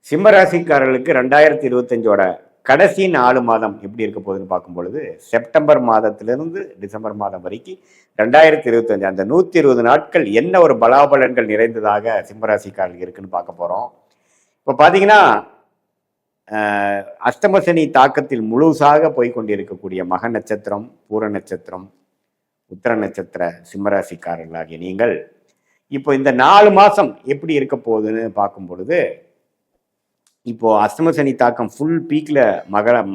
சிம்மராசிக்காரர்களுக்கு 2025ஓட கடைசி 4 மாதம் எப்படி இருக்க போகுதுன்னு பார்க்கும் பொழுது, செப்டம்பர் மாதத்திலிருந்து டிசம்பர் மாதம் வரைக்கும் 2025 அந்த 120 நாட்கள் என்ன ஒரு பலாபலன்கள் நிறைந்ததாக சிம்மராசிக்காரர்களுக்கு இருக்குன்னு பார்க்க போகிறோம். இப்போ பார்த்தீங்கன்னா, அஷ்டமசனி தாக்கத்தில் முழுசாக போய்கொண்டிருக்கக்கூடிய மக நட்சத்திரம், பூர நட்சத்திரம், உத்திர நட்சத்திர சிம்மராசிக்காரர்களாகிய நீங்கள் இப்போ இந்த 4 மாதம் எப்படி இருக்க போகுதுன்னு பார்க்கும் பொழுது, இப்போ அஷ்டமசனி தாக்கம் ஃபுல் பீக்ல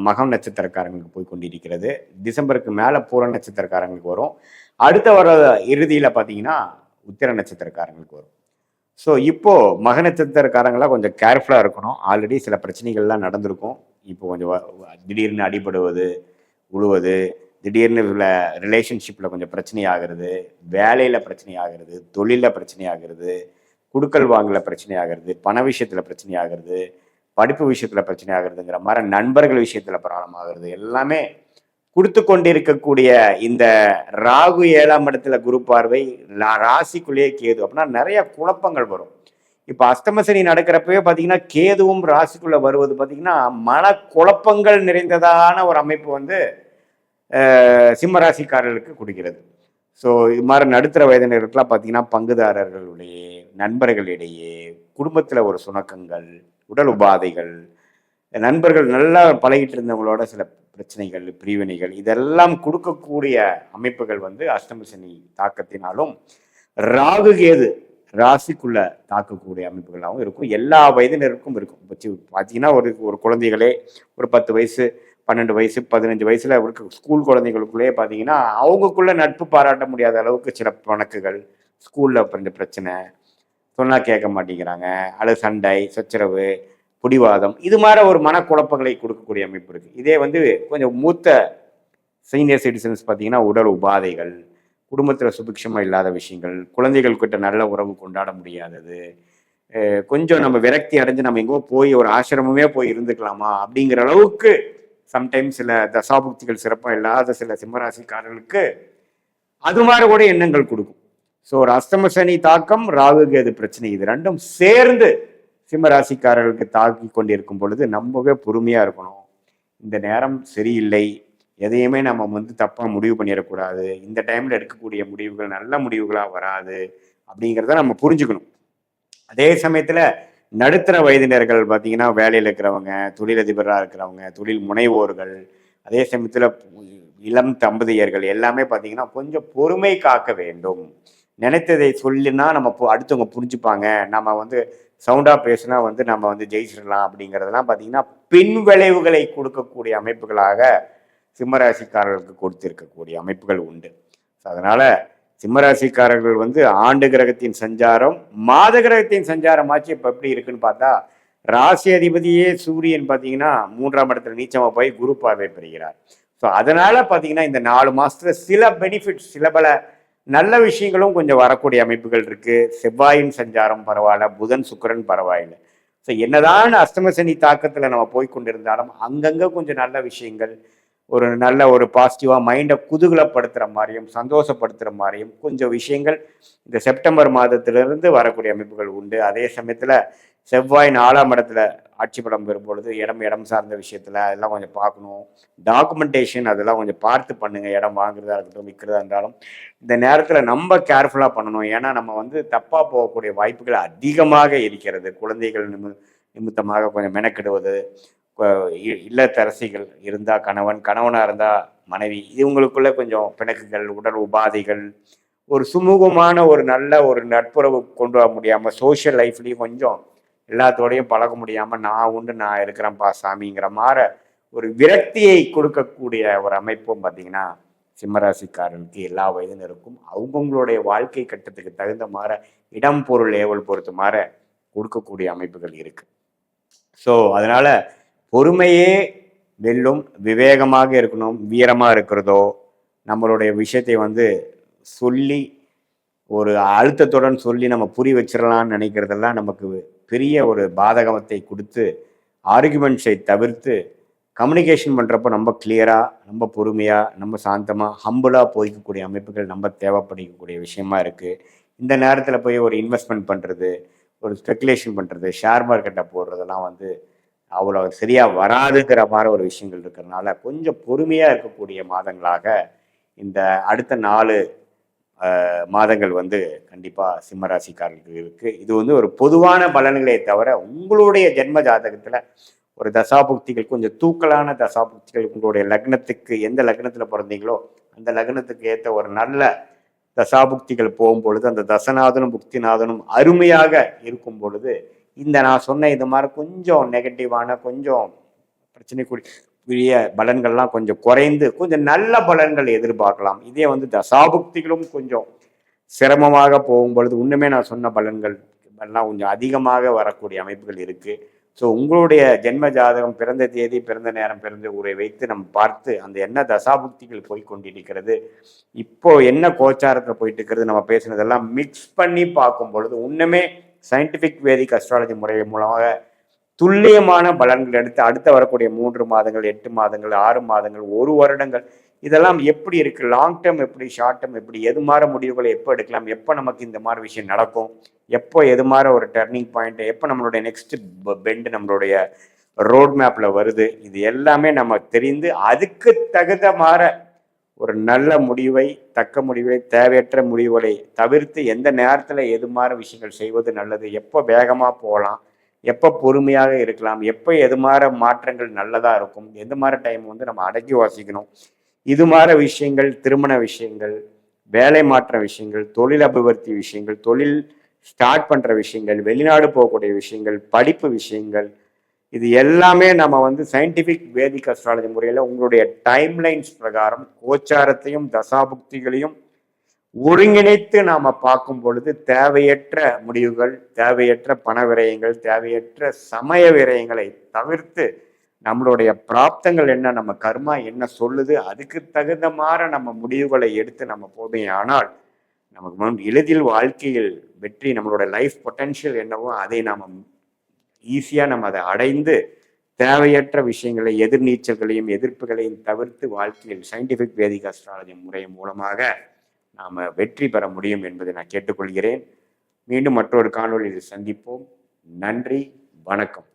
மகம் நட்சத்திரக்காரங்களுக்கு போய் கொண்டிருக்கிறது. டிசம்பருக்கு மேலே பூர நட்சத்திரக்காரங்களுக்கு வரும். அடுத்த வர இறுதியில் பார்த்தீங்கன்னா உத்திர நட்சத்திரக்காரங்களுக்கு வரும். ஸோ இப்போ மக நட்சத்திரக்காரங்களாம் கொஞ்சம் கேர்ஃபுல்லாக இருக்கணும். ஆல்ரெடி சில பிரச்சனைகள்லாம் நடந்திருக்கும். இப்போ கொஞ்சம் திடீர்னு அடிபடுவது, உழுவது, திடீர்னு ரிலேஷன்ஷிப்பில் கொஞ்சம் பிரச்சனை ஆகிறது, வேலையில் பிரச்சனை ஆகிறது, தொழிலில் பிரச்சனை ஆகிறது, குடுக்கல் வாங்கல பிரச்சனை ஆகிறது, பண விஷயத்தில் பிரச்சனை ஆகிறது, படிப்பு விஷயத்தில் பிரச்சனை ஆகுறதுங்கிற மாதிரி நண்பர்கள் விஷயத்தில் ப்ராப்ளம் ஆகுறது எல்லாமே கொடுத்து கொண்டிருக்கக்கூடிய இந்த ராகு 7ஆம் இடத்துல குரு பார்வை, ராசிக்குள்ளேயே கேது அப்படின்னா நிறைய குழப்பங்கள் வரும். இப்போ அஷ்டமசனி நடக்கிறப்பவே பார்த்தீங்கன்னா கேதுவும் ராசிக்குள்ள வருவது பார்த்தீங்கன்னா மன குழப்பங்கள் நிறைந்ததான ஒரு அமைப்பு வந்து சிம்மராசிக்காரர்களுக்கு கொடுக்கிறது. ஸோ இது மாதிரி நடுத்தர வயதினருக்கெல்லாம் பார்த்தீங்கன்னா பங்குதாரர்களுடைய நண்பர்களிடையே குடும்பத்தில் ஒரு சுணக்கங்கள், உடல் உபாதைகள், நண்பர்கள் நல்லா பழகிட்டு இருந்தவங்களோட சில பிரச்சனைகள், பிரிவினைகள் இதெல்லாம் கொடுக்கக்கூடிய அமைப்புகள் வந்து அஷ்டமசனி தாக்கத்தினாலும் ராகு கேது ராசிக்குள்ள தாக்கக்கூடிய அமைப்புகளாகவும் இருக்கும். எல்லா வயதினருக்கும் இருக்கும். பார்த்தீங்கன்னா ஒரு குழந்தைகளே ஒரு 10 வயசு, 12 வயசு, 15 வயசுல இருக்க ஸ்கூல் குழந்தைகளுக்குள்ளேயே பார்த்தீங்கன்னா அவங்களுக்குள்ள நட்பு பாராட்ட முடியாத அளவுக்கு சில வழக்குகள், ஸ்கூல்ல கொஞ்சம் பிரச்சனை, சொன்னா கேட்க மாட்டேங்கிறாங்க, அல்லது சண்டை, சச்சரவு, பிடிவாதம், இது மாதிரி ஒரு மனக்குழப்பங்களை கொடுக்கக்கூடிய அமைப்பு இருக்கு. இதே வந்து கொஞ்சம் மூத்த சீனியர் சிட்டிசன்ஸ் பார்த்தீங்கன்னா உடல் உபாதைகள், குடும்பத்தில் சுபிக்ஷமா இல்லாத விஷயங்கள், குழந்தைகள் கிட்ட நல்ல உறவு கொண்டாட முடியாதது, கொஞ்சம் நம்ம விரக்தி அடைஞ்சு நம்ம எங்கோ போய் ஒரு ஆசிரமமே போய் இருந்துக்கலாமா அப்படிங்கிற அளவுக்கு சம்டைம்ஸ் சில தசாபுக்திகள் சிறப்பாக இல்லாத சில சிம்மராசிக்காரர்களுக்கு அது மாதிரி கூட எண்ணங்கள் கொடுக்கும். ஸோ ஒரு அஷ்டமசனி தாக்கம், ராகு கேது பிரச்சனை, இது ரெண்டும் சேர்ந்து சிம்மராசிக்காரர்களுக்கு தாக்கி கொண்டிருக்கும் பொழுது நம்மவே பொறுமையா இருக்கணும். இந்த நேரம் சரியில்லை, எதையுமே நம்ம வந்து தப்பா முடிவு பண்ணிடக்கூடாது, இந்த டைம்ல எடுக்கக்கூடிய முடிவுகள் நல்ல முடிவுகளா வராது அப்படிங்கிறத நம்ம புரிஞ்சுக்கணும். அதே சமயத்துல நடுத்தர வயதினர்கள் பார்த்தீங்கன்னா வேலையில் இருக்கிறவங்க, தொழிலதிபராக இருக்கிறவங்க, தொழில் முனைவோர்கள், அதே சமயத்துல இளம் தம்பதியர்கள் எல்லாமே பார்த்தீங்கன்னா கொஞ்சம் பொறுமை காக்க வேண்டும். நினைத்ததை சொல்லினா நம்ம அடுத்தவங்க புரிஞ்சுப்பாங்க, நம்ம வந்து சவுண்டா பேசினா வந்து நம்ம வந்து ஜெயிச்சிடலாம் அப்படிங்கிறதெல்லாம் பார்த்தீங்கன்னா பின் விளைவுகளை கொடுக்கக்கூடிய அமைப்புகளாக சிம்மராசிக்காரர்களுக்கு கொடுத்திருக்கக்கூடிய அமைப்புகள் உண்டு. அதனால சிம்மராசிக்காரர்கள் வந்து ஆண்டு கிரகத்தின் சஞ்சாரம், மாத கிரகத்தின் சஞ்சாரம் ஆச்சு இப்போ எப்படி இருக்குன்னு பார்த்தா, ராசி அதிபதியே சூரியன் பார்த்தீங்கன்னா 3ஆம் இடத்துல நீச்சமாக போய் குரு பார்வை பெறுகிறார். ஸோ அதனால பார்த்தீங்கன்னா இந்த 4 மாசத்துல சில பெனிஃபிட்ஸ், சில பல நல்ல விஷயங்களும் கொஞ்சம் வரக்கூடிய அமைப்புகள் இருக்கு. செவ்வாயின் சஞ்சாரம் பரவாயில்ல, புதன் சுக்கிரன் பரவாயில்லை. ஸோ என்னதான் அஷ்டமசனி தாக்கத்துல நம்ம போய் கொண்டிருந்தாலும் அங்கங்க கொஞ்சம் நல்ல விஷயங்கள், ஒரு நல்ல ஒரு பாசிட்டிவா மைண்டை குதூகலப்படுத்துற மாதிரியும் சந்தோஷப்படுத்துற மாதிரியும் கொஞ்சம் விஷயங்கள் இந்த செப்டம்பர் மாதத்திலிருந்து வரக்கூடிய அமைப்புகள் உண்டு. அதே சமயத்துல செவ்வாய் 4ஆம் இடத்துல ஆட்சி பலம் பெறும்பொழுது இடம் சார்ந்த விஷயத்துல அதெல்லாம் கொஞ்சம் பார்க்கணும். டாக்குமெண்டேஷன் அதெல்லாம் கொஞ்சம் பார்த்து பண்ணுங்க. இடம் வாங்குறதா இருக்கட்டும், விற்கிறதா இருந்தாலும் இந்த நேரத்துல நம்ம கேர்ஃபுல்லா பண்ணணும். ஏன்னா நம்ம வந்து தப்பா போகக்கூடிய வாய்ப்புகள் அதிகமாக இருக்கிறது. குழந்தைகள் நிமித்தமாக கொஞ்சம் மெனக்கிடுவது, இல்லத்தரசிகள் இருந்தா கணவன், கணவனா இருந்தா மனைவி, இவங்களுக்குள்ள கொஞ்சம் பிணக்குகள், உடல் உபாதைகள், ஒரு சுமூகமான ஒரு நல்ல ஒரு நட்புறவு கொண்டு வர முடியாம, சோசியல் லைஃப்லயும் கொஞ்சம் எல்லாத்தோடையும் பழக முடியாம நான் உண்டு நான் இருக்கிறேன்ப்பா சாமிங்கிற மாதிரி ஒரு விரக்தியை கொடுக்கக்கூடிய ஒரு அமைப்பும் பார்த்தீங்கன்னா சிம்மராசிக்காரனுக்கு எல்லா வயதினருக்கும் அவங்கவுங்களுடைய வாழ்க்கை கட்டத்துக்கு தகுந்த மாதிரி இடம் பொருள் ஏவல் பொறுத்த மாதிரி கொடுக்கக்கூடிய அமைப்புகள் இருக்கு. ஸோ அதனால பொறுமையே வெல்லும். விவேகமாக இருக்கணும். வீரமாக இருக்கிறதோ, நம்மளுடைய விஷயத்தை வந்து சொல்லி ஒரு அழுத்தத்துடன் சொல்லி நம்ம புரிய வச்சிடலாம்னு நினைக்கிறதெல்லாம் நமக்கு பெரிய ஒரு பாதகத்தை கொடுத்து ஆர்குமெண்ட்ஸை தவிர்த்து கம்யூனிகேஷன் பண்ணுறப்போ நம்ம கிளியராக, நம்ம பொறுமையாக, நம்ம சாந்தமாக, ஹம்பிளாக போய்க்கக்கூடிய அமைப்புகள் நம்ம தேவைப்படக்கூடிய விஷயமா இருக்குது. இந்த நேரத்தில் போய் ஒரு இன்வெஸ்ட்மெண்ட் பண்ணுறது, ஒரு ஸ்பெகுலேஷன் பண்ணுறது, ஷேர் மார்க்கெட்டை போடுறதெல்லாம் வந்து அவ்வளோ சரியாக வராதுங்கிற மாதிரி ஒரு விஷயங்கள் இருக்கிறதுனால கொஞ்சம் பொறுமையாக இருக்கக்கூடிய மாதங்களாக இந்த அடுத்த 4 மாதங்கள் வந்து கண்டிப்பாக சிம்மராசிக்காரர்களுக்கு இருக்குது. இது வந்து ஒரு பொதுவான பலன்களே தவிர உங்களுடைய ஜென்ம ஜாதகத்தில் ஒரு தசாபுக்திகள் கொஞ்சம் தூக்கலான தசாபுக்திகள் உங்களுடைய லக்னத்துக்கு எந்த லக்னத்தில் பிறந்தீங்களோ அந்த லக்னத்துக்கு ஏற்ற ஒரு நல்ல தசாபுக்திகள் போகும் பொழுது அந்த தசநாதனும் புக்திநாதனும் அருமையாக இருக்கும் பொழுது இந்த நான் சொன்ன இது மாதிரி கொஞ்சம் நெகட்டிவான கொஞ்சம் பிரச்சனைக்குரிய பலன்கள்லாம் கொஞ்சம் குறைந்து கொஞ்சம் நல்ல பலன்கள் எதிர்பார்க்கலாம். இதே வந்து தசாபுக்திகளும் கொஞ்சம் சிரமமாக போகும் பொழுது இன்னுமே நான் சொன்ன பலன்கள் எல்லாம் கொஞ்சம் அதிகமாக வரக்கூடிய அமைப்புகள் இருக்குது. ஸோ உங்களுடைய ஜென்ம ஜாதகம், பிறந்த தேதி, பிறந்த நேரம், பிறந்த ஊரை வைத்து நம்ம பார்த்து அந்த என்ன தசாபுக்திகள் போய் கொண்டிருக்கிறது, இப்போ என்ன கோச்சாரத்தில் போயிட்டு இருக்கிறது, நம்ம பேசுனதெல்லாம் மிக்ஸ் பண்ணி பார்க்கும் பொழுது இன்னுமே சயின்டிஃபிக் வேதிக் அஸ்ட்ராலஜி முறை மூலமாக துல்லியமான பலன்கள் எடுத்து அடுத்த வரக்கூடிய 3 மாதங்கள், 8 மாதங்கள், 6 மாதங்கள், 1 வருடங்கள் இதெல்லாம் எப்படி இருக்கு, லாங் டேர்ம் எப்படி, ஷார்ட் டேர்ம் எப்படி, எது மாதிரி முடிவுகளை எப்போ எடுக்கலாம், எப்போ நமக்கு இந்த மாதிரி விஷயம் நடக்கும், எப்போ எது மாதிரி ஒரு டர்னிங் பாயிண்ட், எப்போ நம்மளுடைய நெக்ஸ்ட் பெண்டு நம்மளுடைய ரோட் மேப்ல வருது, இது எல்லாமே நம்ம தெரிந்து அதுக்கு தகுந்த மாதிரி ஒரு நல்ல முடிவை, தக்க முடிவை, தேவையற்ற முடிவுகளை தவிர்த்து எந்த நேரத்தில் எது மாதிரி விஷயங்கள் செய்வது நல்லது, எப்போ வேகமாக போகலாம், எப்போ பொறுமையாக இருக்கலாம், எப்போ எது மாதிரி மாற்றங்கள் நல்லதாக இருக்கும், எந்த மாதிரி டைம் வந்து நம்ம அடக்கி வாசிக்கணும், இது மாதிரி விஷயங்கள், திருமண விஷயங்கள், வேலை மாற்ற விஷயங்கள், தொழில் அபிவிருத்தி விஷயங்கள், தொழில் ஸ்டார்ட் பண்ணுற விஷயங்கள், வெளிநாடு போகக்கூடிய விஷயங்கள், படிப்பு விஷயங்கள், இது எல்லாமே நம்ம வந்து சயின்டிஃபிக் வேதிக் அஸ்ட்ராலஜி முறையில் உங்களுடைய டைம்லைன்ஸ் பிரகாரம் கோச்சாரத்தையும் தசாபுக்திகளையும் ஒருங்கிணைத்து நாம பார்க்கும் பொழுது தேவையற்ற முடிவுகள், தேவையற்ற பண விரயங்கள், தேவையற்ற சமய விரயங்களை தவிர்த்து நம்மளுடைய பிராப்தங்கள் என்ன, நம்ம கர்மா என்ன சொல்லுது, அதுக்கு தகுந்த மாதிரி நம்ம முடிவுகளை எடுத்து நம்ம போமே ஆனால் நமக்கு எளிதில் வாழ்க்கையில் வெற்றி, நம்மளோட லைஃப் பொட்டன்ஷியல் என்னவோ அதை நாம் ஈஸியாக நம்ம அதை அடைந்து தேவையற்ற விஷயங்களை, எதிர்நீச்சல்களையும் எதிர்ப்புகளையும் தவிர்த்து வாழ்க்கையில் சயின்டிஃபிக் வேதிக் அஸ்ட்ராலஜி முறை மூலமாக நாம் வெற்றி பெற முடியும் என்பதை நான் கேட்டுக்கொள்கிறேன். மீண்டும் மற்றொரு காணொளியில் சந்திப்போம். நன்றி, வணக்கம்.